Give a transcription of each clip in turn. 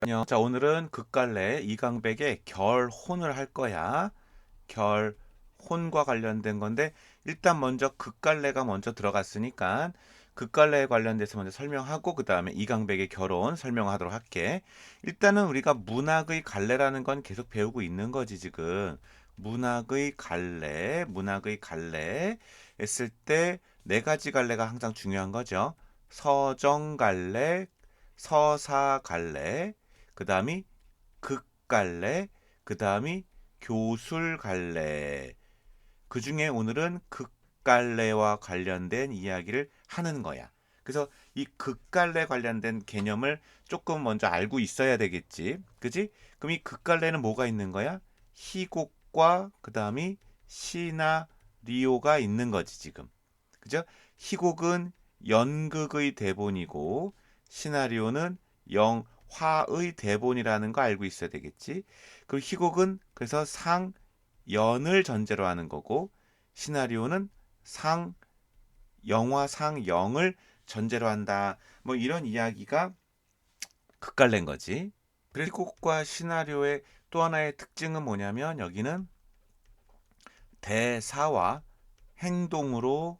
안녕. 자, 오늘은 극갈래 이강백의 결혼을 할 거야. 결혼과 관련된 건데, 일단 먼저 극갈래가 먼저 들어갔으니까, 극갈래에 관련돼서 먼저 설명하고, 그 다음에 이강백의 결혼 설명하도록 할게. 일단은 우리가 문학의 갈래라는 건 계속 배우고 있는 거지, 지금. 문학의 갈래 했을 때, 네 가지 갈래가 항상 중요한 거죠. 서정갈래, 서사갈래, 그 다음이 극갈래, 그 다음이 교술갈래. 그 중에 오늘은 극갈래와 관련된 이야기를 하는 거야. 그래서 이 극갈래 관련된 개념을 조금 먼저 알고 있어야 되겠지. 그지? 그럼 이 극갈래는 뭐가 있는 거야? 희곡과 그 다음이 시나리오가 있는 거지, 지금. 그죠? 희곡은 연극의 대본이고 시나리오는 영화의 대본이라는 거 알고 있어야 되겠지. 그리고 희곡은 그래서 상연을 전제로 하는 거고 시나리오는 상 영화 상영을 전제로 한다. 뭐 이런 이야기가 극갈래인 거지. 그래서 희곡과 시나리오의 또 하나의 특징은 뭐냐면 여기는 대사와 행동으로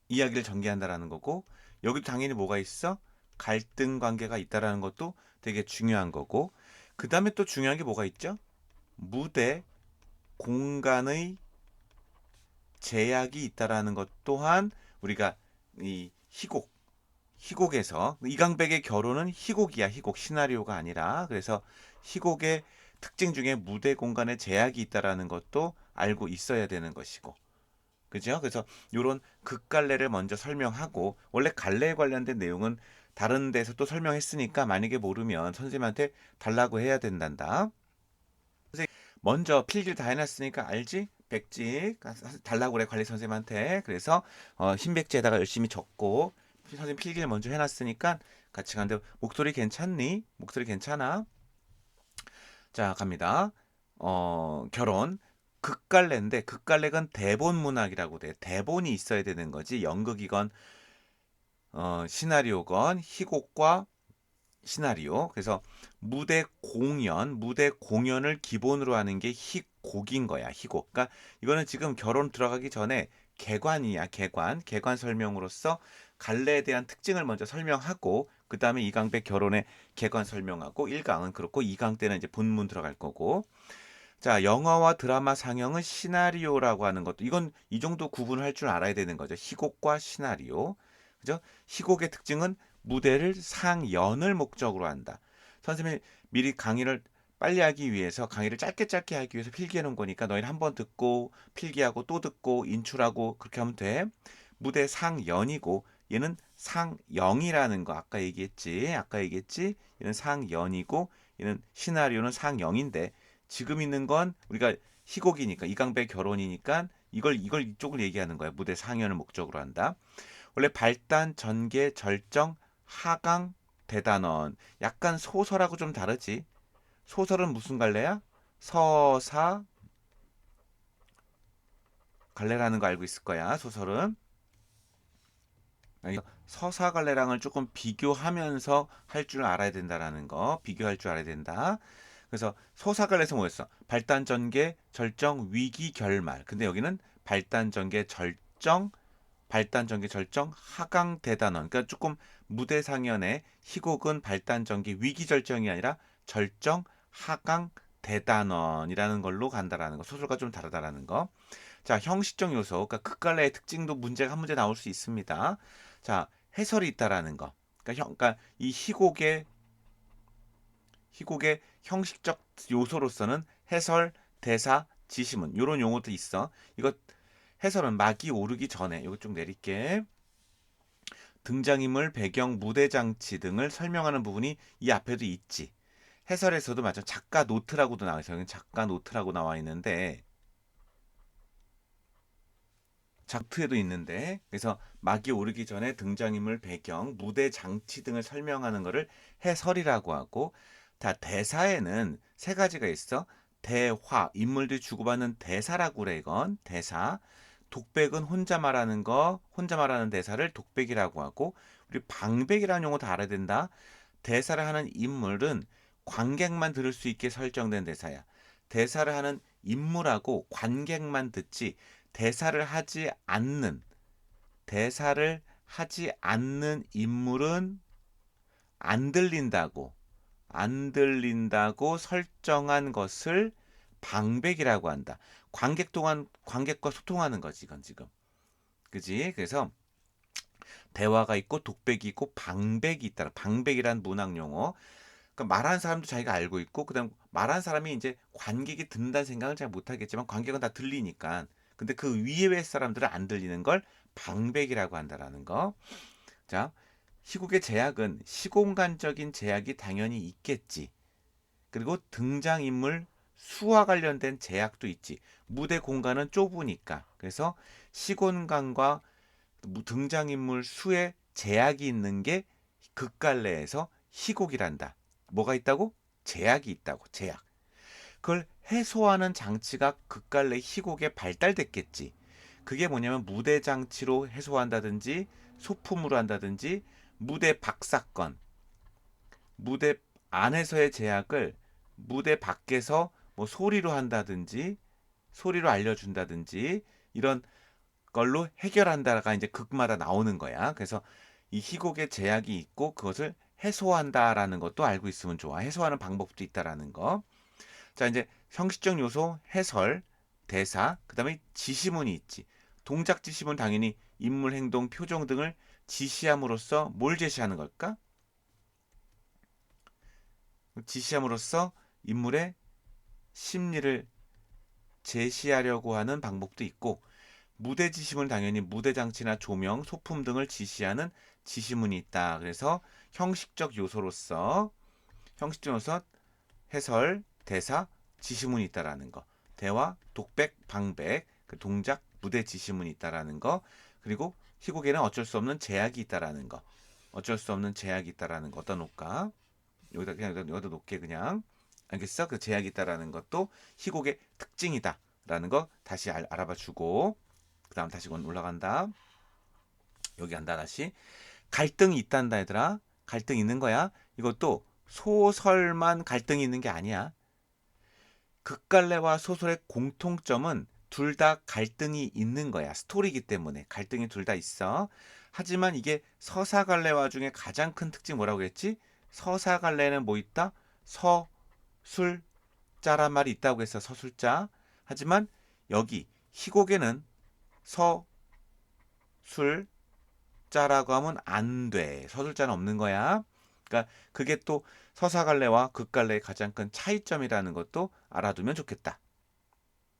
이야기를 전개한다라는 거고 여기도 당연히 뭐가 있어? 갈등 관계가 있다라는 것도 되게 중요한 거고 그 다음에 또 중요한 게 뭐가 있죠? 무대, 공간의 제약이 있다라는 것 또한 우리가 이 희곡에서 이강백의 결혼은 희곡이야. 희곡 시나리오가 아니라 그래서 희곡의 특징 중에 무대 공간에 제약이 있다라는 것도 알고 있어야 되는 것이고 그죠? 그래서 요런 극갈래를 먼저 설명하고 원래 갈래에 관련된 내용은 다른 데서 또 설명했으니까 만약에 모르면 선생님한테 달라고 해야 된단다. 선생님 먼저 필기를 다 해놨으니까 알지? 백지 달라고 그래 관리 선생님한테. 그래서 흰백지에다가 열심히 적고 선생님 필기를 먼저 해놨으니까 같이 가는데 목소리 괜찮니? 목소리 괜찮아? 자, 갑니다. 결혼. 극갈래인데 극갈래건 대본 문학이라고 돼. 대본이 있어야 되는 거지. 연극이건 시나리오건 희곡과 시나리오. 그래서 무대 공연을 기본으로 하는 게 희곡인 거야. 희곡. 그러니까 이거는 지금 결혼 들어가기 전에 개관이야. 개관 설명으로서 갈래에 대한 특징을 먼저 설명하고 그 다음에 2강 배 결혼의 개관 설명하고 1강은 그렇고 2강 때는 이제 본문 들어갈 거고 자, 영화와 드라마 상영은 시나리오라고 하는 것도 이건 이 정도 구분을 할 줄 알아야 되는 거죠. 희곡과 시나리오. 그죠? 희곡의 특징은 무대를 상연을 목적으로 한다. 선생님이 미리 강의를 빨리 하기 위해서 강의를 짧게 하기 위해서 필기해 놓은 거니까 너희는 한 번 듣고 필기하고 또 듣고 인출하고 그렇게 하면 돼. 무대 상연이고 얘는 상영이라는 거 아까 얘기했지. 얘는 상연이고 얘는 시나리오는 상영인데 지금 있는 건 우리가 희곡이니까 이강배 결혼이니까 이걸 이쪽을 얘기하는 거야. 무대 상연을 목적으로 한다. 원래 발단, 전개, 절정, 하강, 대단원. 약간 소설하고 좀 다르지. 소설은 무슨 갈래야? 서사 갈래라는 거 알고 있을 거야. 소설은. 서사 갈래랑을 조금 비교하면서 할 줄 알아야 된다라는 거. 비교할 줄 알아야 된다. 그래서 소사갈에서 뭐였어? 발단 전개, 절정, 위기, 결말. 근데 여기는 발단 전개, 절정, 하강 대단원. 그러니까 조금 무대 상연의 희곡은 발단 전개, 위기 절정이 아니라 절정, 하강 대단원이라는 걸로 간다라는 거. 소설과 좀 다르다라는 거. 자, 형식적 요소. 그러니까 극갈래의 특징도 문제가 한 문제 나올 수 있습니다. 자, 해설이 있다라는 거. 그러니까 이 희곡의 형식적 요소로서는 해설, 대사, 지시문 이런 용어도 있어. 이거 해설은 막이 오르기 전에 이거 좀 내릴게. 등장인물, 배경, 무대 장치 등을 설명하는 부분이 이 앞에도 있지. 해설에서도 맞아. 작가 노트라고도 나와 있어요. 작가 노트라고 나와 있는데 작트에도 있는데 그래서 막이 오르기 전에 등장인물, 배경, 무대 장치 등을 설명하는 것을 해설이라고 하고 다 대사에는 세 가지가 있어. 대화, 인물들이 주고받는 대사라고 그래 이건 대사. 독백은 혼자 말하는 대사를 독백이라고 하고 우리 방백이라는 용어 다 알아야 된다. 대사를 하는 인물은 관객만 들을 수 있게 설정된 대사야. 대사를 하는 인물하고 관객만 듣지 대사를 하지 않는 인물은 안 들린다고 설정한 것을 방백이라고 한다. 관객 동안 관객과 소통하는 거지, 이건 지금. 그지? 그래서 대화가 있고 독백이 있고 방백이 있다. 방백이란 문학 용어. 그러니까 말하는 사람도 자기가 알고 있고 그다음 말하는 사람이 이제 관객이 듣는다는 생각을 잘 못하겠지만 관객은 다 들리니까. 근데 그 위에 사람들은 안 들리는 걸 방백이라고 한다라는 거. 자, 희곡의 제약은 시공간적인 제약이 당연히 있겠지. 그리고 등장인물 수와 관련된 제약도 있지. 무대 공간은 좁으니까. 그래서 시공간과 등장인물 수에 제약이 있는 게 극갈래에서 희곡이란다. 뭐가 있다고? 제약이 있다고. 제약. 그걸 해소하는 장치가 극갈래 희곡에 발달됐겠지. 그게 뭐냐면 무대 장치로 해소한다든지 소품으로 한다든지 무대 박사건, 무대 안에서의 제약을 무대 밖에서 뭐 소리로 한다든지 소리로 알려준다든지 이런 걸로 해결한다가 이제 극마다 나오는 거야. 그래서 이 희곡의 제약이 있고 그것을 해소한다라는 것도 알고 있으면 좋아. 해소하는 방법도 있다라는 거. 자, 이제 형식적 요소, 해설, 대사, 그다음에 지시문이 있지. 동작 지시문 당연히 인물, 행동, 표정 등을 지시함으로써 뭘 제시하는 걸까? 지시함으로써 인물의 심리를 제시하려고 하는 방법도 있고 무대 지시문 당연히 무대 장치나 조명, 소품 등을 지시하는 지시문이 있다. 그래서 형식적 요소 해설, 대사, 지시문이 있다라는 거. 대화, 독백, 방백, 그 동작, 무대 지시문이 있다라는 거. 그리고 희곡에는 어쩔 수 없는 제약이 있다라는 거. 어쩔 수 없는 제약이 있다라는 거. 어디다 놓을까? 여기다 그냥 여기다 놓게 그냥. 알겠어? 그 제약이 있다라는 것도 희곡의 특징이다라는 거 다시 알아봐 주고 그다음 다시 올라간다. 여기 간다 다시. 갈등이 있단다 얘들아. 갈등 있는 거야. 이것도 소설만 갈등이 있는 게 아니야. 극갈래와 소설의 공통점은 둘 다 갈등이 있는 거야. 스토리이기 때문에 갈등이 둘 다 있어. 하지만 이게 서사갈래와 중에 가장 큰 특징 뭐라고 했지? 서사갈래는 뭐 있다? 서술자란 말이 있다고 했어. 서술자. 하지만 여기 희곡에는 서술자라고 하면 안 돼. 서술자는 없는 거야. 그러니까 그게 또 서사갈래와 극갈래의 가장 큰 차이점이라는 것도 알아두면 좋겠다.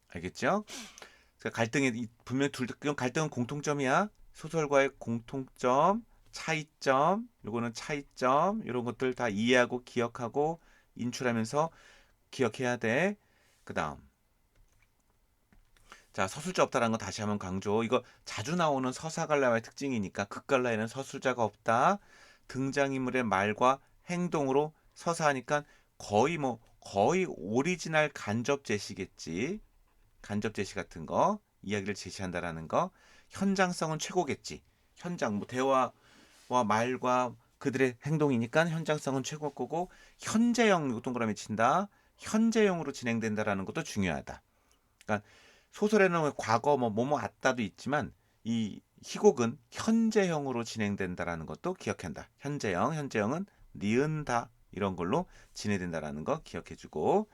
알겠죠? 그러니까 갈등이 분명 이건 갈등은 공통점이야. 소설과의 공통점, 차이점, 요거는 차이점 이런 것들 다 이해하고 기억하고 인출하면서 기억해야 돼. 그다음 자, 서술자 없다라는 거 다시 한번 강조. 이거 자주 나오는 서사갈래와의 특징이니까 극갈래에는 서술자가 없다. 등장인물의 말과 행동으로 서사하니까 거의 오리지널 간접 제시겠지. 간접 제시 같은 거 이야기를 제시한다라는 거. 현장성은 최고겠지. 현장 뭐 대화와 말과 그들의 행동이니까 현장성은 최고 거고 현재형 동그라미 친다. 현재형으로 진행된다라는 것도 중요하다. 그러니까 소설에는 과거 뭐뭐 왔다도 있지만 이 희곡은 현재형으로 진행된다라는 것도 기억한다. 현재형은 니은다 이런 걸로 진행된다라는 거 기억해주고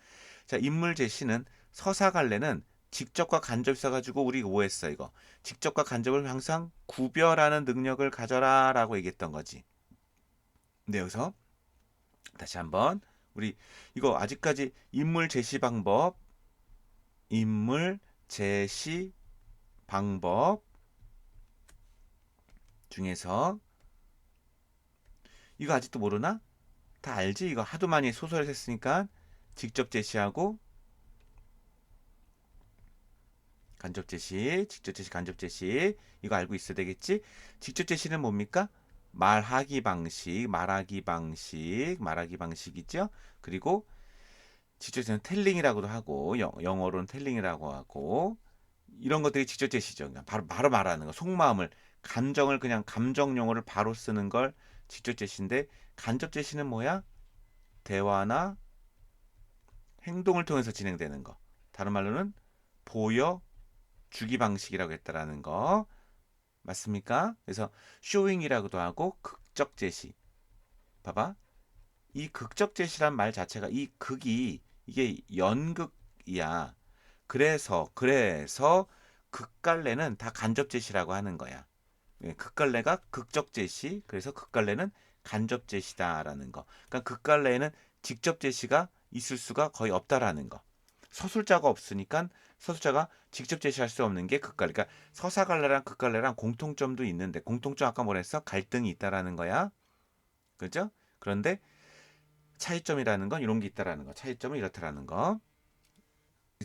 자 인물 제시는 서사갈래는 직접과 간접이 있어가지고 우리 오해했어 이거 직접과 간접을 항상 구별하는 능력을 가져라라고 얘기했던 거지. 근데 여기서 다시 한번 우리 이거 아직까지 인물 제시 방법 중에서 이거 아직도 모르나? 다 알지? 이거 하도 많이 소설을 했으니까 직접 제시하고 간접 제시, 직접 제시, 간접 제시 이거 알고 있어야 되겠지? 직접 제시는 뭡니까? 말하기 방식이죠. 그리고 직접 제시는 텔링이라고도 하고 영어로는 텔링이라고 하고 이런 것들이 직접 제시죠. 그냥 바로 말하는 거, 속마음을 감정을 그냥 감정 용어를 바로 쓰는 걸 직접 제시인데 간접 제시는 뭐야? 대화나 행동을 통해서 진행되는 거. 다른 말로는 보여 주기 방식이라고 했다라는 거. 맞습니까? 그래서 쇼잉이라고도 하고 극적 제시. 봐봐. 이 극적 제시란 말 자체가 이 극이 이게 연극이야. 그래서 극갈래는 다 간접 제시라고 하는 거야. 예, 극갈래가 극적 제시, 그래서 극갈래는 간접 제시다라는 거. 그러니까 극갈래에는 직접 제시가 있을 수가 거의 없다라는 거. 서술자가 없으니까 서술자가 직접 제시할 수 없는 게 극갈래. 그러니까 서사갈래랑 극갈래랑 공통점도 있는데 공통점 아까 뭐랬어? 갈등이 있다라는 거야. 그죠? 그런데 차이점이라는 건 이런 게 있다라는 거. 차이점은 이렇다라는 거.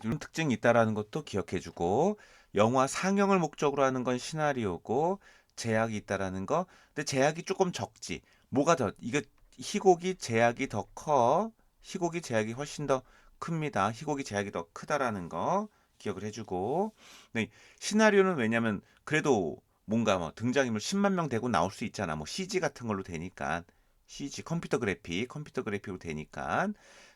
이런 특징이 있다라는 것도 기억해주고 영화 상영을 목적으로 하는 건 시나리오고 제약이 있다라는 거. 근데 제약이 조금 적지. 뭐가 더 이거 희곡이 제약이 더 커. 희곡이 제약이 훨씬 더 큽니다. 희곡이 제약이 더 크다라는 거 기억을 해주고. 네, 시나리오는 왜냐면 그래도 뭔가 뭐 등장인물 10만 명 되고 나올 수 있잖아. 뭐 CG 같은 걸로 되니까. CG 컴퓨터 그래픽으로 되니까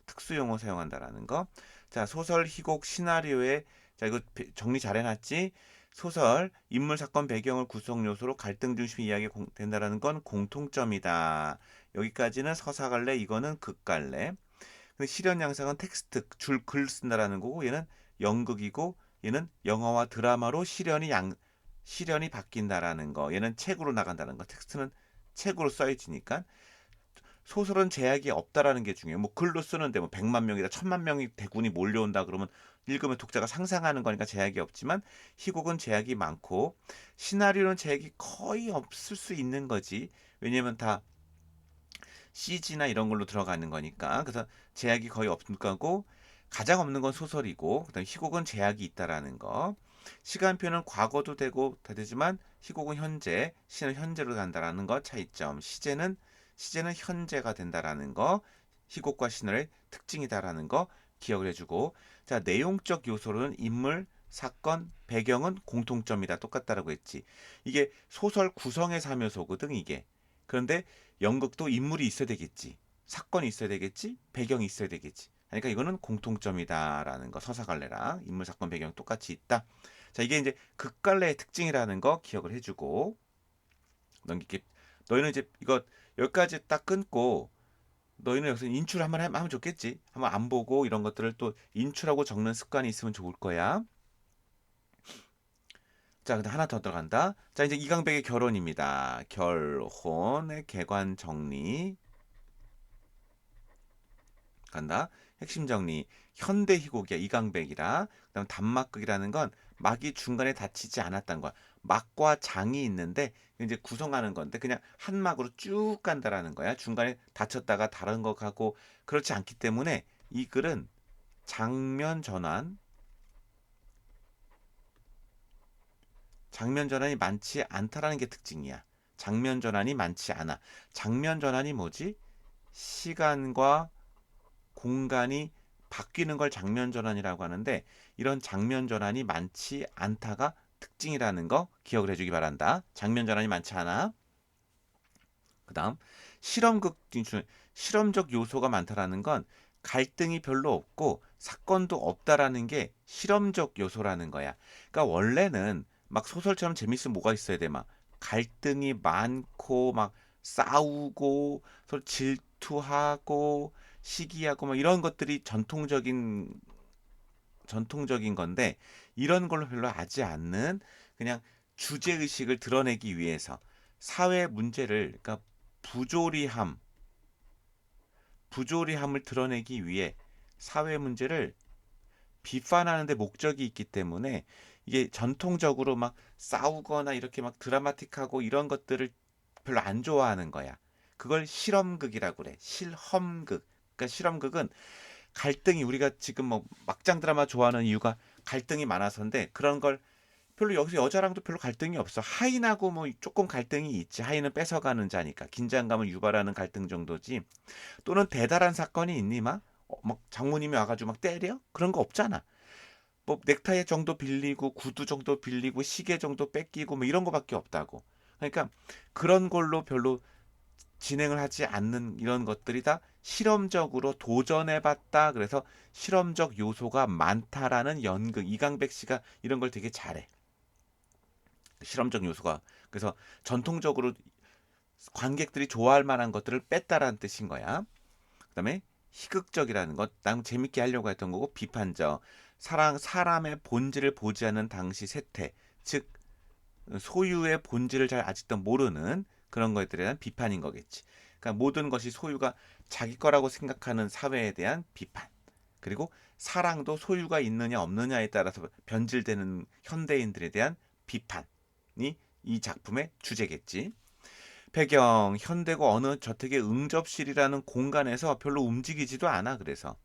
특수 용어 사용한다라는 거. 자, 소설, 희곡, 시나리오에 자, 이거 정리 잘 해놨지? 소설, 인물, 사건, 배경을 구성 요소로 갈등 중심 이야기가 된다라는 건 공통점이다. 여기까지는 서사갈래, 이거는 극갈래. 근데 실현 양상은 텍스트, 줄 글 쓴다라는 거고, 얘는 연극이고, 얘는 영화와 드라마로 실현이 바뀐다라는 거. 얘는 책으로 나간다는 거. 텍스트는 책으로 써있으니까. 소설은 제약이 없다라는 게 중요해요. 뭐 글로 쓰는데 뭐 100만 명이다, 1000만 명이 대군이 몰려온다 그러면 읽으면 독자가 상상하는 거니까 제약이 없지만 희곡은 제약이 많고 시나리오는 제약이 거의 없을 수 있는 거지. 왜냐면 다 CG나 이런 걸로 들어가는 거니까. 그래서 제약이 거의 없을 거고 가장 없는 건 소설이고 그다음 희곡은 제약이 있다라는 거. 시간표는 과거도 되고 다 되지만 희곡은 현재, 시는 현재로 간다라는 거 차이점. 시제는 현재가 된다라는 거. 희곡과 신화의 특징이다라는 거 기억을 해주고 자 내용적 요소로는 인물, 사건, 배경은 공통점이다 똑같다라고 했지. 이게 소설 구성의 3요소거든 이게. 그런데 연극도 인물이 있어야 되겠지. 사건이 있어야 되겠지. 배경이 있어야 되겠지. 그러니까 이거는 공통점이다라는 거. 서사갈래랑 인물, 사건, 배경 똑같이 있다. 자 이게 이제 극갈래의 특징이라는 거 기억을 해주고 넘기게. 너희는 이제 이거 여기까지 딱 끊고 너희는 여기서 인출 한번 하면 좋겠지. 한번 안 보고 이런 것들을 또 인출하고 적는 습관이 있으면 좋을 거야. 자, 근데 하나 더 들어간다. 자, 이제 이강백의 결혼입니다. 결혼의 개관 정리 간다. 핵심 정리. 현대 희곡이야. 이강백이라. 그다음 단막극이라는 건 막이 중간에 닫히지 않았다는 거야. 막과 장이 있는데 이제 구성하는 건데 그냥 한 막으로 쭉 간다라는 거야. 중간에 닫혔다가 다른 거 가고 그렇지 않기 때문에 이 글은 장면 전환 장면 전환이 많지 않다라는 게 특징이야. 장면 전환이 많지 않아. 장면 전환이 뭐지? 시간과 공간이 바뀌는 걸 장면 전환이라고 하는데 이런 장면 전환이 많지 않다가 특징이라는 거 기억을 해주기 바란다. 장면 전환이 많지 않아. 그다음 실험적 요소가 많다라는 건 갈등이 별로 없고 사건도 없다라는 게 실험적 요소라는 거야. 그러니까 원래는 막 소설처럼 재밌으면 뭐가 있어야 돼? 막 갈등이 많고 막 싸우고 서로 질투하고 시기하고 막 이런 것들이 전통적인 건데 이런 걸로 별로 하지 않는 그냥 주제 의식을 드러내기 위해서 사회 문제를 그러니까 부조리함 부조리함을 드러내기 위해 사회 문제를 비판하는 데 목적이 있기 때문에 이게 전통적으로 막 싸우거나 이렇게 막 드라마틱하고 이런 것들을 별로 안 좋아하는 거야. 그걸 실험극이라고 그래. 실험극. 그러니까 실험극은 갈등이 우리가 지금 뭐 막장 드라마 좋아하는 이유가 갈등이 많아서인데 그런 걸 별로 여기서 여자랑도 별로 갈등이 없어. 하인하고 뭐 조금 갈등이 있지. 하인은 뺏어가는 자니까 긴장감을 유발하는 갈등 정도지. 또는 대단한 사건이 있니 막? 막 장모님이 와가지고 막 때려? 그런 거 없잖아. 뭐 넥타이 정도 빌리고 구두 정도 빌리고 시계 정도 뺏기고 뭐 이런 거밖에 없다고. 그러니까 그런 걸로 별로 진행을 하지 않는 이런 것들이 다 실험적으로 도전해봤다. 그래서 실험적 요소가 많다라는 연극. 이강백 씨가 이런 걸 되게 잘해. 실험적 요소가. 그래서 전통적으로 관객들이 좋아할 만한 것들을 뺐다라는 뜻인 거야. 그다음에 희극적이라는 것, 난 재밌게 하려고 했던 거고, 비판적. 사람의 본질을 보지 않는 당시 세태, 즉 소유의 본질을 잘 아직도 모르는 그런 것들에 대한 비판인 거겠지. 그러니까 모든 것이 소유가 자기 거라고 생각하는 사회에 대한 비판. 그리고 사랑도 소유가 있느냐 없느냐에 따라서 변질되는 현대인들에 대한 비판이 이 작품의 주제겠지. 배경 현대고 어느 저택의 응접실이라는 공간에서 별로 움직이지도 않아. 그래서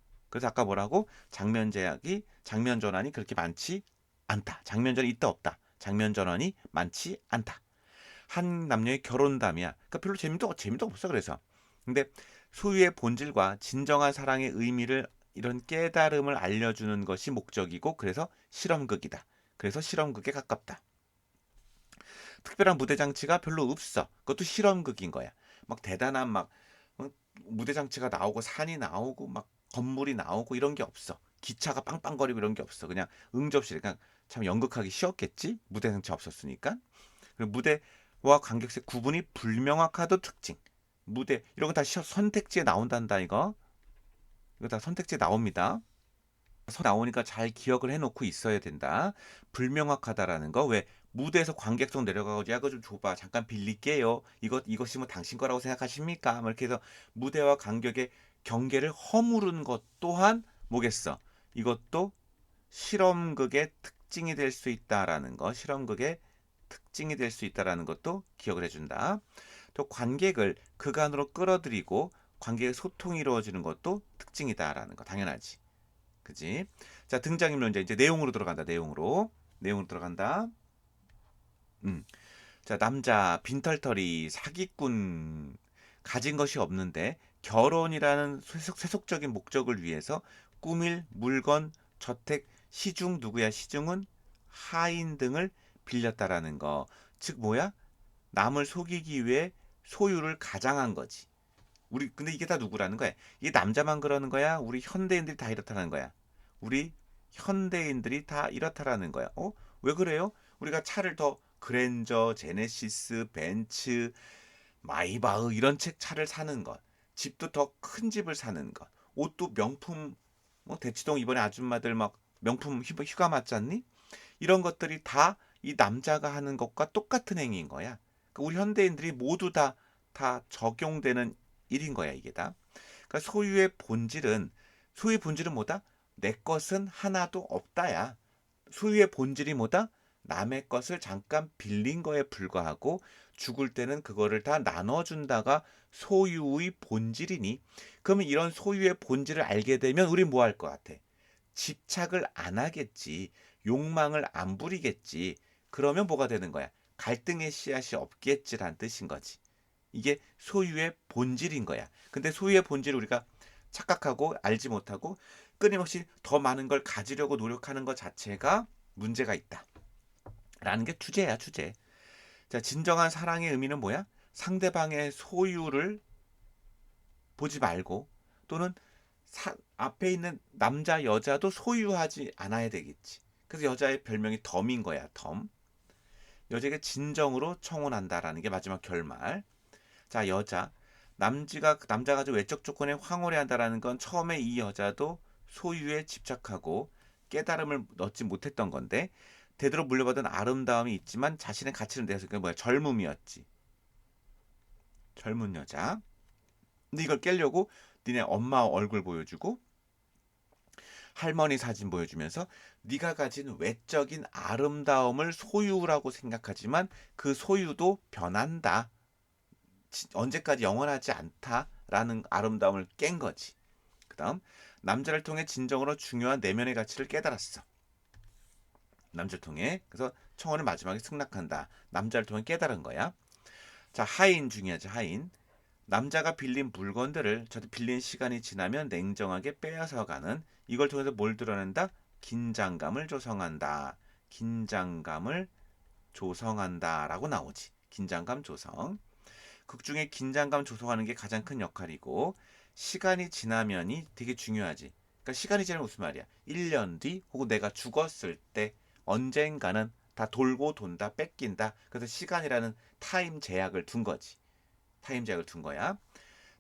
아까 뭐라고 장면 전환이 그렇게 많지 않다. 장면 전이 있다 없다. 장면 전환이 많지 않다. 한 남녀의 결혼담이야. 그러니까 별로 재미도 없어. 그래서 근데 소유의 본질과 진정한 사랑의 의미를 이런 깨달음을 알려주는 것이 목적이고, 그래서 실험극이다. 그래서 실험극에 가깝다. 특별한 무대 장치가 별로 없어. 그것도 실험극인 거야. 막 대단한 무대 장치가 나오고 산이 나오고 막 건물이 나오고 이런 게 없어. 기차가 빵빵거리고 이런 게 없어. 그냥 응접실. 그냥 참 연극하기 쉬웠겠지. 무대 장치 없었으니까. 그리고 무대와 관객석 구분이 불명확하도 특징. 무대 이런 거 다 선택지에 나온단다 이거. 이거 다 선택지에 나옵니다. 나오니까 잘 기억을 해놓고 있어야 된다. 불명확하다라는 거. 왜 무대에서 관객석 내려가고 야 그거 좀 줘봐 잠깐 빌릴게요. 이것이 뭐 당신 거라고 생각하십니까? 뭐 이렇게 해서 무대와 관객의 경계를 허무른 것 또한 뭐겠어? 이것도 실험극의 특징이 될 수 있다라는 거. 실험극의 특징이 될 수 있다라는 것도 기억을 해준다. 또 관객을 그간으로 끌어들이고 관객의 소통이 이루어지는 것도 특징이다라는 거. 당연하지. 그지? 자, 등장인물 이제 내용으로 들어간다. 내용으로 들어간다. 음. 자, 남자 빈털터리 사기꾼 가진 것이 없는데 결혼이라는 세속적인 목적을 위해서 꾸밀 물건, 저택, 시중 누구야? 시중은 하인 등을 빌렸다라는 거. 즉 뭐야? 남을 속이기 위해 소유를 가장한 거지. 우리 근데 이게 다 누구라는 거야? 이게 남자만 그러는 거야? 우리 현대인들이 다 이렇다는 거야. 우리 현대인들이 다 이렇다라는 거야. 왜 그래요? 우리가 차를 더 그랜저, 제네시스, 벤츠, 마이바흐 이런 차를 사는 것. 집도 더 큰 집을 사는 것. 옷도 명품 대치동 이번에 아줌마들 막 명품 휴가 맞잖니? 이런 것들이 다 이 남자가 하는 것과 똑같은 행위인 거야. 그러니까 우리 현대인들이 모두 다 적용되는 일인 거야, 이게 다. 그러니까 소유의 본질은 뭐다? 내 것은 하나도 없다야. 소유의 본질이 뭐다? 남의 것을 잠깐 빌린 거에 불과하고 죽을 때는 그거를 다 나눠준다가 소유의 본질이니, 그러면 이런 소유의 본질을 알게 되면 우리 뭐 할 것 같아? 집착을 안 하겠지. 욕망을 안 부리겠지. 그러면 뭐가 되는 거야? 갈등의 씨앗이 없겠지란 뜻인 거지. 이게 소유의 본질인 거야. 근데 소유의 본질을 우리가 착각하고 알지 못하고 끊임없이 더 많은 걸 가지려고 노력하는 것 자체가 문제가 있다. 라는 게 주제야, 주제. 자, 진정한 사랑의 의미는 뭐야? 상대방의 소유를 보지 말고, 또는 앞에 있는 남자, 여자도 소유하지 않아야 되겠지. 그래서 여자의 별명이 덤인 거야, 덤. 여자에게 진정으로 청혼한다라는 게 마지막 결말. 자, 남자가 좀 외적 조건에 황홀해한다라는 건 처음에 이 여자도 소유에 집착하고 깨달음을 얻지 못했던 건데, 대대로 물려받은 아름다움이 있지만 자신의 가치를 내서 그게 뭐야? 젊음이었지. 젊은 여자. 근데 이걸 깨려고 니네 엄마 얼굴 보여주고 할머니 사진 보여주면서 네가 가진 외적인 아름다움을 소유라고 생각하지만 그 소유도 변한다. 언제까지 영원하지 않다라는 아름다움을 깬 거지. 그 다음 남자를 통해 진정으로 중요한 내면의 가치를 깨달았어. 남자를 통해. 그래서 청혼을 마지막에 승낙한다. 남자를 통해 깨달은 거야. 자, 하인 중요하지. 하인. 남자가 빌린 물건들을 저도 빌린 시간이 지나면 냉정하게 빼앗아가는, 이걸 통해서 뭘 드러낸다? 긴장감을 조성한다. 긴장감을 조성한다라고 나오지. 긴장감 조성. 극 중에 긴장감 조성하는 게 가장 큰 역할이고 시간이 지나면이 되게 중요하지. 그러니까 시간이 지나면 무슨 말이야? 1년 뒤 혹은 내가 죽었을 때 언젠가는 다 돌고 돈다 뺏긴다. 그래서 시간이라는 타임 제약을 둔 거지. 타임 제약을 둔 거야.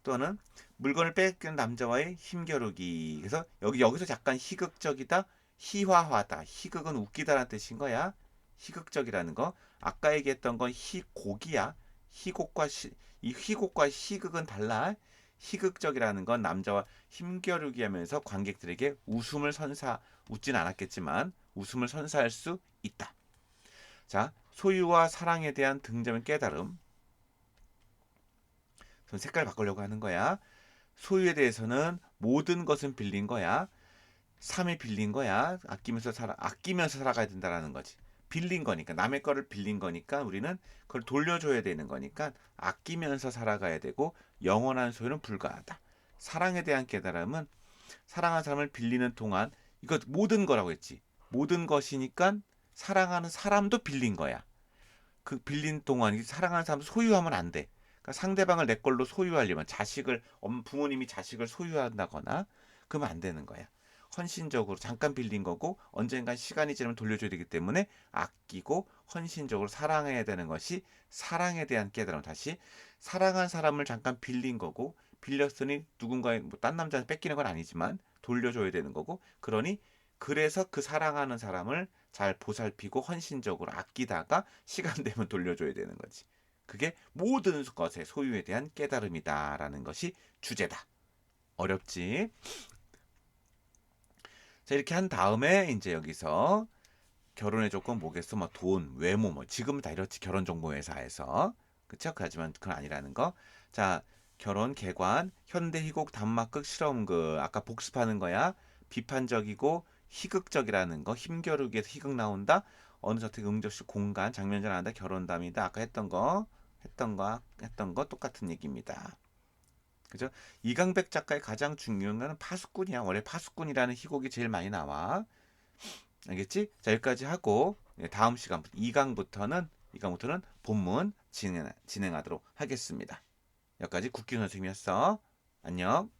또는 물건을 뺏기는 남자와의 힘겨루기. 그래서 여기서 약간 희극적이다, 희화화다. 희극은 웃기다라는 뜻인 거야. 희극적이라는 거. 아까 얘기했던 건 희곡이야. 희곡과 이 희곡과 희극은 달라. 희극적이라는 건 남자와 힘겨루기 하면서 관객들에게 웃진 않았겠지만 웃음을 선사할 수 있다. 자, 소유와 사랑에 대한 등점의 깨달음. 색깔 바꾸려고 하는 거야. 소유에 대해서는 모든 것은 빌린 거야. 삶이 빌린 거야. 아끼면서 살아가야 된다라는 거지. 빌린 거니까 남의 거를 빌린 거니까 우리는 그걸 돌려줘야 되는 거니까 아끼면서 살아가야 되고 영원한 소유는 불가하다. 사랑에 대한 깨달음은 사랑하는 사람을 빌리는 동안 이거 모든 거라고 했지. 모든 것이니까 사랑하는 사람도 빌린 거야. 그 빌린 동안 사랑하는 사람 소유하면 안 돼. 그러니까 상대방을 내 걸로 소유하려면 부모님이 자식을 소유한다거나 그러면 안 되는 거야. 헌신적으로 잠깐 빌린 거고 언젠간 시간이 지나면 돌려줘야 되기 때문에 아끼고 헌신적으로 사랑해야 되는 것이 사랑에 대한 깨달음. 다시 사랑한 사람을 잠깐 빌린 거고 빌렸으니 누군가의 딴 남자한테 뺏기는 건 아니지만 돌려줘야 되는 거고 그러니 그래서 그 사랑하는 사람을 잘 보살피고 헌신적으로 아끼다가 시간 되면 돌려줘야 되는 거지. 그게 모든 것의 소유에 대한 깨달음이다라는 것이 주제다. 어렵지? 자, 이렇게 한 다음에 이제 여기서 결혼의 조건 뭐겠어? 뭐 돈, 외모, 뭐 지금은 다 이렇지 결혼정보회사에서 그쵸? 하지만 그건 아니라는 거. 자, 결혼 개관, 현대 희곡, 단막극, 실험극. 아까 복습하는 거야. 비판적이고 희극적이라는 거. 힘겨루기에서 희극 나온다. 어느 저택 응접실 공간, 장면전 한다. 결혼담이다. 아까 했던 거 똑같은 얘기입니다. 그죠? 이강백 작가의 가장 중요한 건 파수꾼이야. 원래 파수꾼이라는 희곡이 제일 많이 나와. 알겠지? 자, 여기까지 하고 다음 시간부터 2강부터는 본문 진행하도록 하겠습니다. 여기까지 국기 선생님이었어. 안녕.